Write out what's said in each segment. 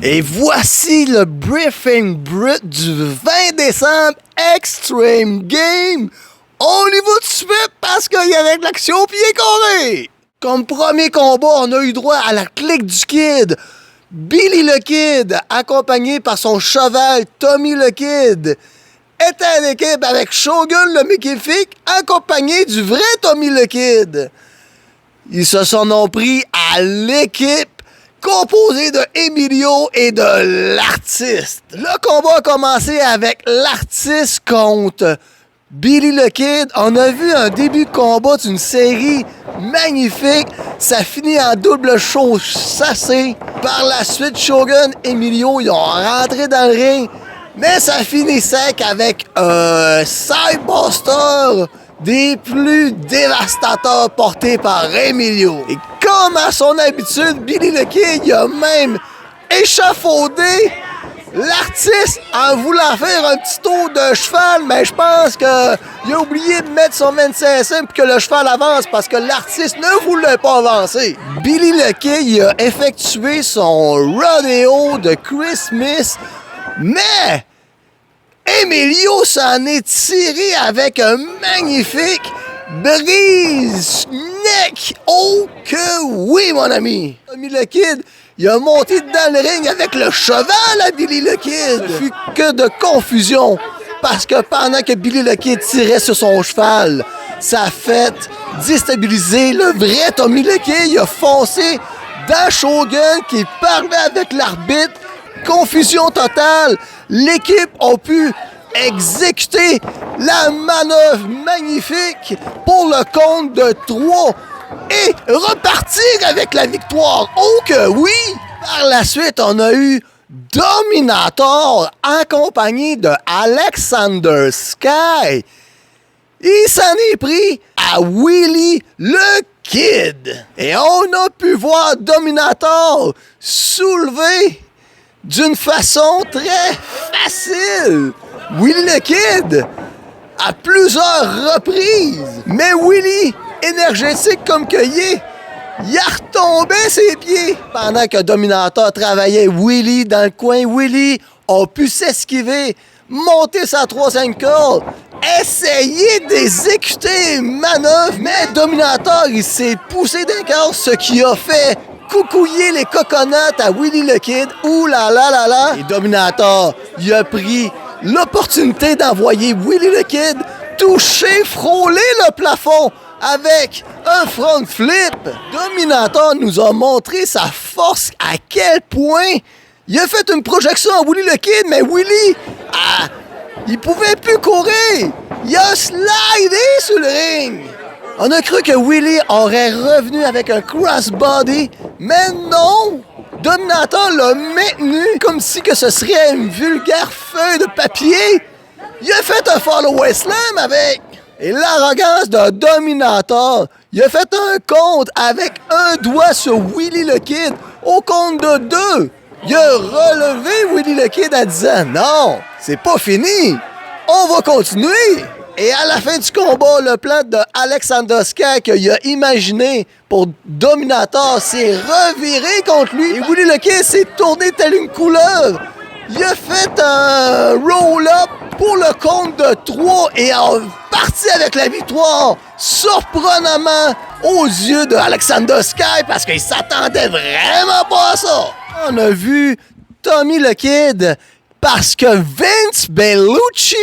Et voici le briefing brut du 20 décembre Extreme Game. On y va tout de suite parce qu'il y avait de l'action pied carré. Comme premier combat, on a eu droit à la clique du Kid. Billy le Kid, accompagné par son cheval Tommy le Kid, était en équipe avec Shogun le Mékéfique, accompagné du vrai Tommy le Kid. Ils se sont pris à l'équipe composé de Emilio et de l'artiste. Le combat a commencé avec l'artiste contre Billy le Kid. On a vu un début de combat d'une série magnifique. Ça finit en double chassé. Par la suite, Shogun et Emilio, ils ont rentré dans le ring. Mais ça finit sec avec un Sidebuster des plus dévastateurs portés par Emilio. Et comme à son habitude, Billy le Kid, il a même échafaudé l'artiste en voulant faire un petit tour de cheval, mais je pense qu'il a oublié de mettre son 25 cents pour que le cheval avance parce que l'artiste ne voulait pas avancer. Billy le Kid, il a effectué son rodeo de Christmas, mais Emilio s'en est tiré avec un magnifique brise neck. Oh que oui, mon ami! Tommy le Kid, il a monté dans le ring avec le cheval à Billy le Kid. Il fut que de confusion parce que pendant que Billy le Kid tirait sur son cheval, ça a fait déstabiliser le vrai Tommy le Kid. Il a foncé dans Shogun qui parlait avec l'arbitre. Confusion totale. L'équipe a pu exécuter la manœuvre magnifique pour le compte de 3 et repartir avec la victoire. Oh que oui! Par la suite, on a eu Dominator accompagné de Alexander Sky. Il s'en est pris à Willy le Kid. Et on a pu voir Dominator soulever d'une façon très facile Willy le Kid à plusieurs reprises. Mais Willy, énergétique comme cueilli, il a retombé ses pieds. Pendant que Dominator travaillait Willy dans le coin, Willy a pu s'esquiver, monter sa 3-5 cordes, essayer d'exécuter une manœuvre, mais Dominator, il s'est poussé d'un corps, ce qui a fait coucouiller les coconuts à Willy le Kid. Ouh là là là là! Et Dominator, il a pris l'opportunité d'envoyer Willy le Kid toucher, frôler le plafond avec un front flip. Dominator nous a montré sa force, à quel point il a fait une projection à Willy le Kid, mais Willy, il pouvait plus courir. Il a slidé sur le ring. On a cru que Willy aurait revenu avec un crossbody, mais non! Dominator l'a maintenu comme si que ce serait une vulgaire feuille de papier. Il a fait un follow-away slam avec. Et l'arrogance de Dominator, il a fait un compte avec un doigt sur Willy le Kid au compte de 2. Il a relevé Willy le Kid en disant « Non, c'est pas fini, on va continuer ». Et à la fin du combat, le plan de Alexander Sky qu'il a imaginé pour Dominator s'est reviré contre lui. Et Willy le Kid s'est tourné tel une couleuvre. Il a fait un roll-up pour le compte de 3 et a parti avec la victoire, surprenamment aux yeux de Alexander Sky parce qu'il s'attendait vraiment pas à ça. On a vu Tommy le Kid parce que Vince Bellucci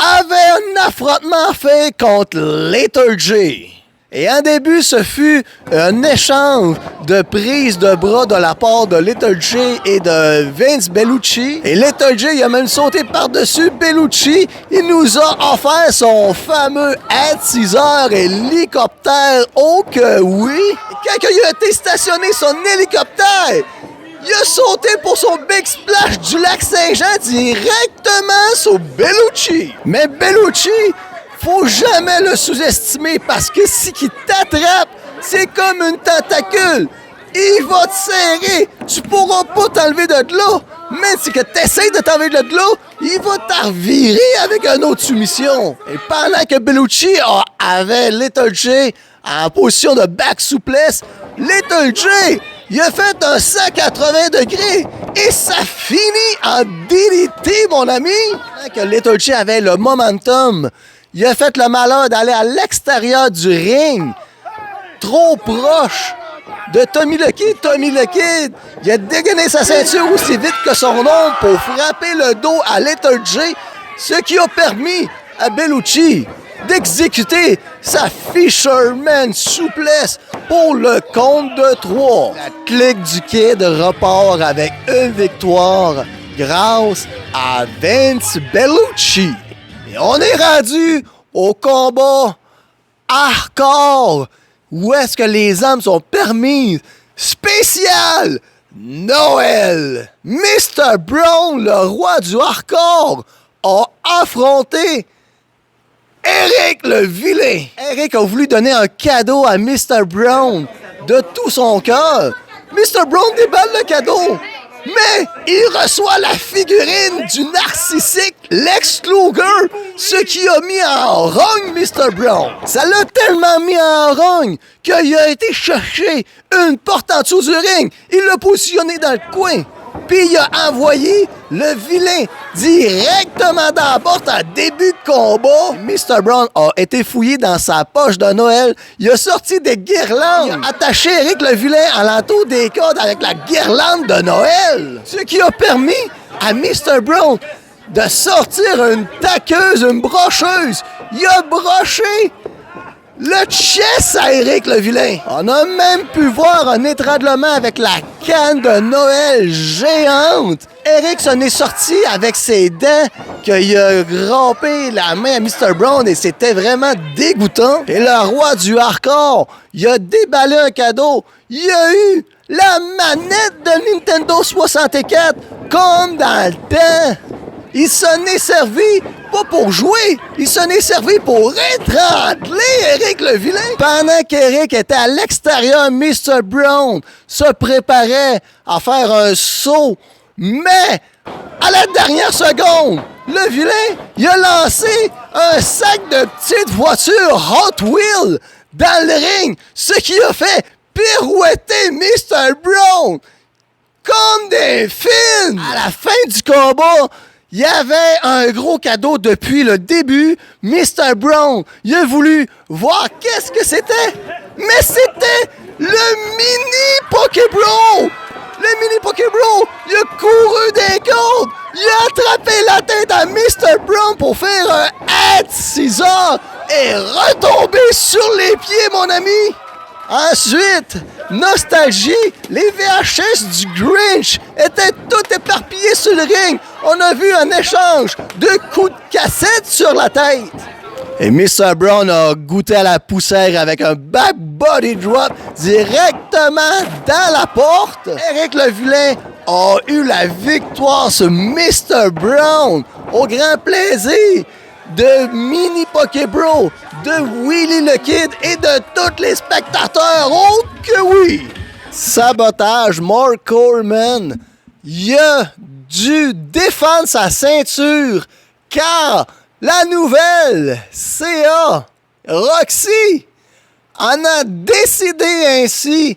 avait un affrontement fait contre Little J. Et en début, ce fut un échange de prise de bras de la part de Little J et de Vince Bellucci. Et Little J il a même sauté par-dessus Bellucci. Il nous a offert son fameux head-scissor hélicoptère. Oh que oui! Et quand il a été stationné son hélicoptère, il a sauté pour son Big Splash du lac Saint-Jean directement sur Bellucci. Mais Bellucci, faut jamais le sous-estimer parce que si il t'attrape, c'est comme une tentacule. Il va te serrer. Tu pourras pas t'enlever de là. Même si tu essaies de t'enlever de là, il va te revirer avec une autre soumission. Et pendant que Bellucci avait Little J en position de back souplesse, Little J, Il a fait un 180 degrés et ça finit en DDT, mon ami. Quand Little Chi avait le momentum, il a fait le malheur d'aller à l'extérieur du ring, trop proche de Tommy le Kid. Tommy le Kid, il a dégainé sa ceinture aussi vite que son ombre pour frapper le dos à Little J, ce qui a permis à Bellucci d'exécuter sa Fisherman souplesse pour le compte de 3. La clique du Kid repart avec une victoire grâce à Vince Bellucci. Et on est rendu au combat hardcore où est-ce que les armes sont permises. Spécial Noël. Mr. Brown, le roi du hardcore, a affronté Eric le vilain. Eric a voulu donner un cadeau à Mr. Brown de tout son cœur. Mr. Brown déballe le cadeau, mais il reçoit la figurine du narcissique Lex Luger, ce qui a mis en rogne Mr. Brown. Ça l'a tellement mis en rogne qu'il a été chercher une porte en dessous du ring. Il l'a positionné dans le coin. Puis il a envoyé le vilain directement dans la porte en début de combat. Mr. Brown a été fouillé dans sa poche de Noël. Il a sorti des guirlandes. Il a attaché Eric le vilain à l'entour des cordes avec la guirlande de Noël. Ce qui a permis à Mr. Brown de sortir une taqueuse, une brocheuse. Il a broché le chest à Eric le vilain. On a même pu voir un étranglement avec la canne de Noël géante. Eric s'en est sorti avec ses dents, qu'il a grimpé la main à Mr. Brown et c'était vraiment dégoûtant. Et le roi du hardcore, il a déballé un cadeau. Il a eu la manette de Nintendo 64 comme dans le temps. Il s'en est servi pas pour jouer, il s'en est servi pour étrangler Eric le vilain. Pendant qu'Eric était à l'extérieur, Mr. Brown se préparait à faire un saut, mais à la dernière seconde, le vilain, il a lancé un sac de petites voitures Hot Wheels dans le ring, ce qui a fait pirouetter Mr. Brown comme des films. À la fin du combat, il y avait un gros cadeau depuis le début. Mr. Brown, il a voulu voir qu'est-ce que c'était. Mais c'était le mini Pokébro. Le mini Pokébro, il a couru des cordes. Il a attrapé la tête à Mr. Brown pour faire un head scissor et retomber sur les pieds, mon ami. Ensuite, nostalgie, les VHS du Grinch étaient tout éparpillés sur le ring. On a vu un échange de coups de cassette sur la tête. Et Mr. Brown a goûté à la poussière avec un back body drop directement dans la porte. Eric le vilain a eu la victoire sur Mr. Brown au grand plaisir de Mini Pokébro, de Willy le Kid et de tous les spectateurs. Oh que oui! Sabotage, Mark Coleman, il a dû défendre sa ceinture car la nouvelle CA Roxy en a décidé ainsi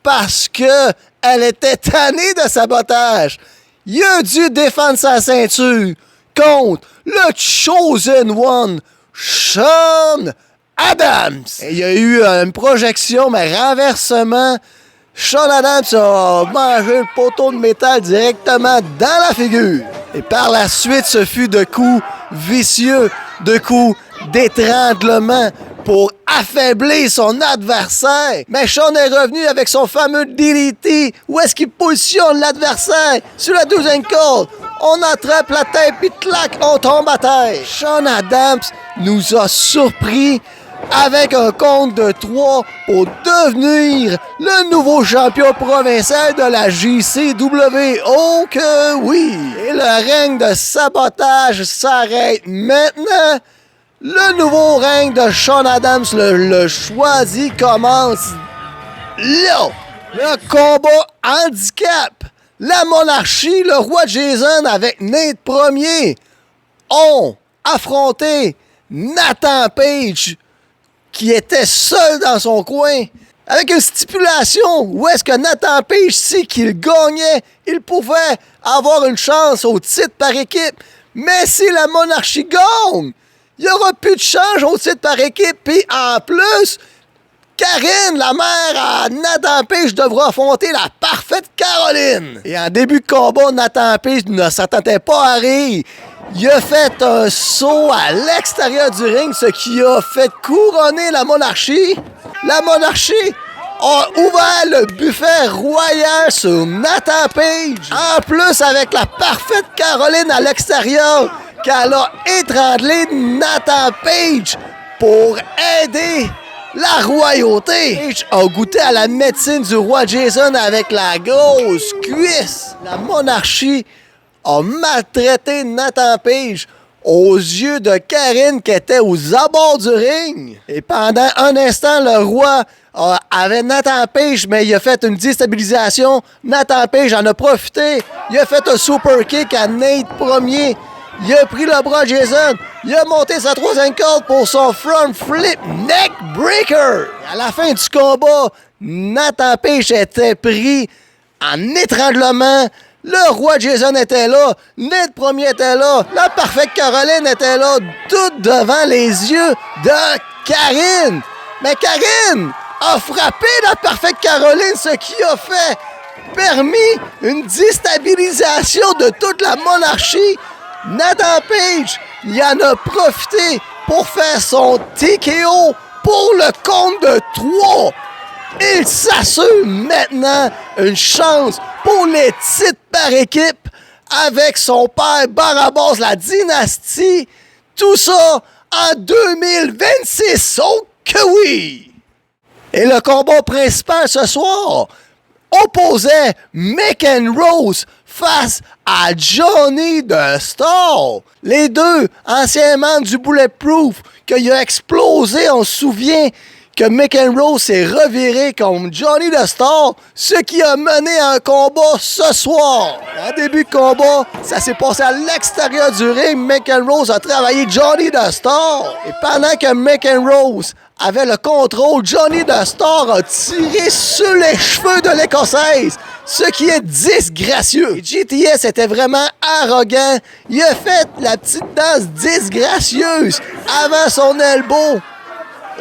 parce que elle était tannée de sabotage. Il a dû défendre sa ceinture contre le Chosen One, Sean Adams. Et il y a eu une projection, mais renversement. Sean Adams a mangé le poteau de métal directement dans la figure. Et par la suite, ce fut de coups vicieux, de coups d'étranglement pour affaiblir son adversaire. Mais Sean est revenu avec son fameux DDT. Où est-ce qu'il positionne l'adversaire? Sur la 12e corde. On attrape la tête puis clac, on tombe à terre. Sean Adams nous a surpris avec un compte de 3 pour devenir le nouveau champion provincial de la JCW. Oh que oui! Et le règne de sabotage s'arrête maintenant. Le nouveau règne de Sean Adams, le choisi, commence là. Le combat handicap. La monarchie, le roi Jason avec Nate Premier ont affronté Nathan Page qui était seul dans son coin avec une stipulation où est-ce que Nathan Page, si qu'il gagnait, il pouvait avoir une chance au titre par équipe. Mais si la monarchie gagne, il n'y aura plus de chance au titre par équipe. Puis en plus, Karine, la mère à Nathan Page, devra affronter la parfaite Caroline. Et en début de combat, Nathan Page ne s'attendait pas à rire. Il a fait un saut à l'extérieur du ring, ce qui a fait couronner la monarchie. La monarchie a ouvert le buffet royal sur Nathan Page. En plus, avec la parfaite Caroline à l'extérieur, qu'elle a étranglé Nathan Page pour aider la royauté. Page a goûté à la médecine du roi Jason avec la grosse cuisse. La monarchie a maltraité Nathan Page aux yeux de Karine qui était aux abords du ring. Et pendant un instant, le roi avait Nathan Page, mais il a fait une déstabilisation. Nathan Page en a profité. Il a fait un super kick à Nate Premier. Il a pris le bras de Jason. Il a monté sa troisième corde pour son front flip neck breaker. À la fin du combat, Nathan Page était pris en étranglement. Le roi Jason était là, Nate Premier était là, la parfaite Caroline était là, tout devant les yeux de Karine. Mais Karine a frappé la parfaite Caroline, ce qui a permis une déstabilisation de toute la monarchie. Nathan Page, il en a profité pour faire son TKO pour le compte de 3. Il s'assure maintenant une chance pour les titres par équipe avec son père Barabas, la dynastie. Tout ça en 2026. Oh que oui! Et le combat principal ce soir opposait Megan Rose face à Johnny the Star. Les deux anciens membres du Bulletproof qu'il a explosé, on se souvient que Megan Rose s'est reviré comme Johnny the Star, ce qui a mené à un combat ce soir. En début de combat, ça s'est passé à l'extérieur du ring. Megan Rose a travaillé Johnny the Star. Et pendant que Megan Rose avait le contrôle, Johnny the Star a tiré sur les cheveux de l'Écossaise, ce qui est disgracieux. Et GTS était vraiment arrogant. Il a fait la petite danse disgracieuse avant son elbow,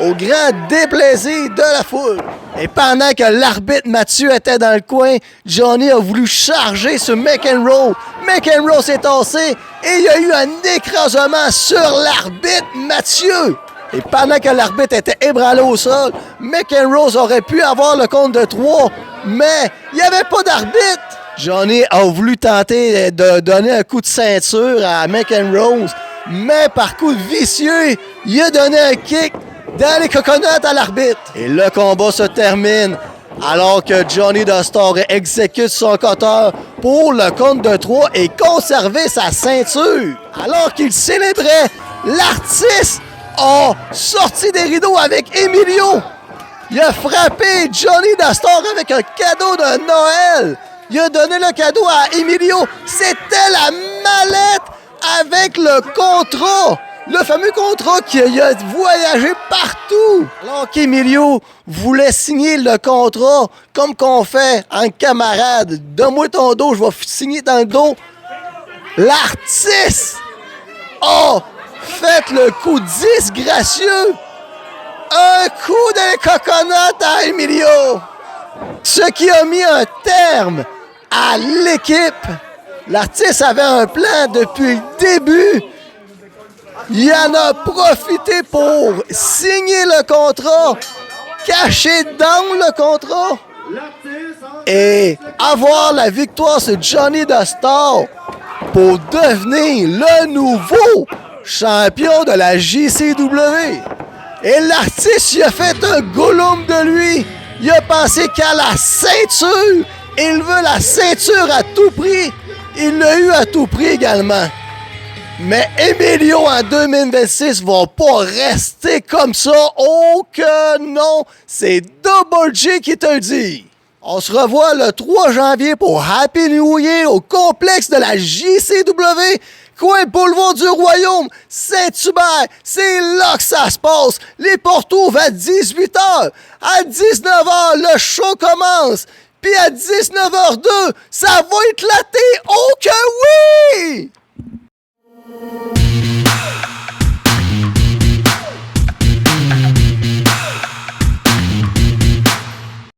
au grand déplaisir de la foule. Et pendant que l'arbitre Mathieu était dans le coin, Johnny a voulu charger sur McEnroe. McEnroe s'est tassé et il y a eu un écrasement sur l'arbitre Mathieu. Et pendant que l'arbitre était ébranlé au sol, McEnroe aurait pu avoir le compte de 3, mais il n'y avait pas d'arbitre. Johnny a voulu tenter de donner un coup de ceinture à McEnroe, mais par coup vicieux, il a donné un kick dans les coconuts à l'arbitre. Et le combat se termine alors que Johnny the Star exécute son cutter pour le compte de 3 et conserver sa ceinture. Alors qu'il célébrait, l'artiste a sorti des rideaux avec Emilio. Il a frappé Johnny the Star avec un cadeau de Noël. Il a donné le cadeau à Emilio. C'était la mallette avec le contrat. Le fameux contrat qui a voyagé partout. Alors qu'Emilio voulait signer le contrat comme qu'on fait en camarade. Donne-moi ton dos, je vais signer dans le dos. L'artiste a fait le coup disgracieux. Un coup de coconut à Emilio. Ce qui a mis un terme à l'équipe. L'artiste avait un plan depuis le début. Il en a profité pour signer le contrat, cacher dans le contrat et avoir la victoire sur Johnny the Star pour devenir le nouveau champion de la JCW. Et l'artiste, il a fait un gollum de lui. Il a pensé qu'à la ceinture. Il veut la ceinture à tout prix. Il l'a eu à tout prix également. Mais Emilio en 2026 va pas rester comme ça. Oh que non! C'est Double J qui te le dit. On se revoit le 3 janvier pour Happy New Year au complexe de la JCW, coin Boulevard du Royaume, Saint-Hubert. C'est là que ça se passe. Les portes ouvrent à 18h. À 19h, le show commence. Puis à 19h02, ça va éclater. Oh que oui!